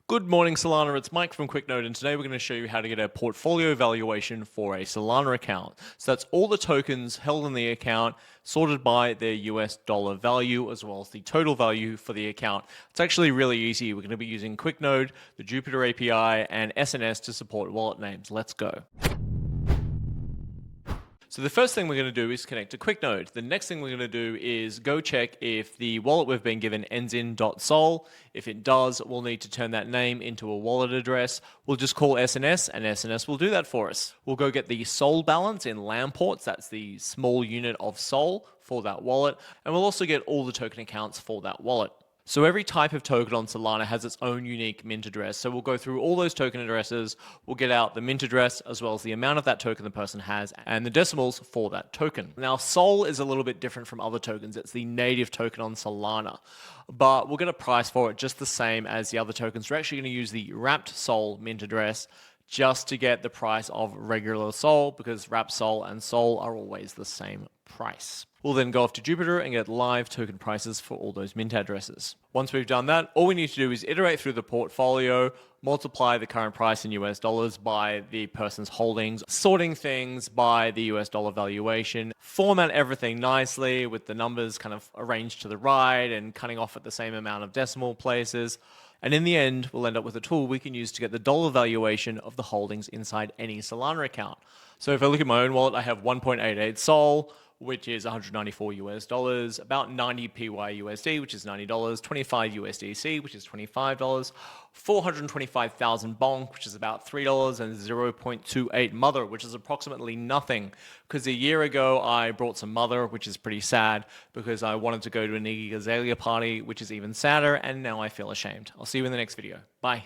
Good morning, Solana. It's Mike from Quicknode, and today we're going to show you how to get a portfolio valuation for a Solana account. So that's all the tokens held in the account, sorted by their US dollar value, as well as the total value for the account. It's actually really easy. We're going to be using Quicknode, the Jupyter API, and SNS to support wallet names. Let's go. So the first thing we're going to do is connect to Quicknode. The next thing we're going to do is go check if the wallet we've been given ends in .sol. If it does, we'll need to turn that name into a wallet address. We'll just call SNS, and SNS will do that for us. We'll go get the SOL balance in Lamports. That's the small unit of SOL for that wallet. And we'll also get all the token accounts for that wallet. So every type of token on Solana has its own unique mint address. So we'll go through all those token addresses, we'll get out the mint address as well as the amount of that token the person has and the decimals for that token. Now SOL is a little bit different from other tokens. It's the native token on Solana, but we'll get a price for it just the same as the other tokens. We're actually going to use the wrapped SOL mint address just to get the price of regular SOL, because wrapped SOL and SOL are always the same price. We'll then go off to Jupyter and get live token prices for all those mint addresses. Once we've done that, all we need to do is iterate through the portfolio, multiply the current price in US dollars by the person's holdings, sorting things by the US dollar valuation, format everything nicely with the numbers kind of arranged to the right and cutting off at the same amount of decimal places. And in the end, we'll end up with a tool we can use to get the dollar valuation of the holdings inside any Solana account. So if I look at my own wallet, I have 1.88 SOL, which is 194 US dollars, about 90 PYUSD, which is $90, 25 USDC, which is $25, 425,000 bonk, which is about $3, and 0.28 mother, which is approximately nothing. Because a year ago, I brought some mother, which is pretty sad, because I wanted to go to an Iggy Azalea party, which is even sadder, and now I feel ashamed. I'll see you in the next video. Bye.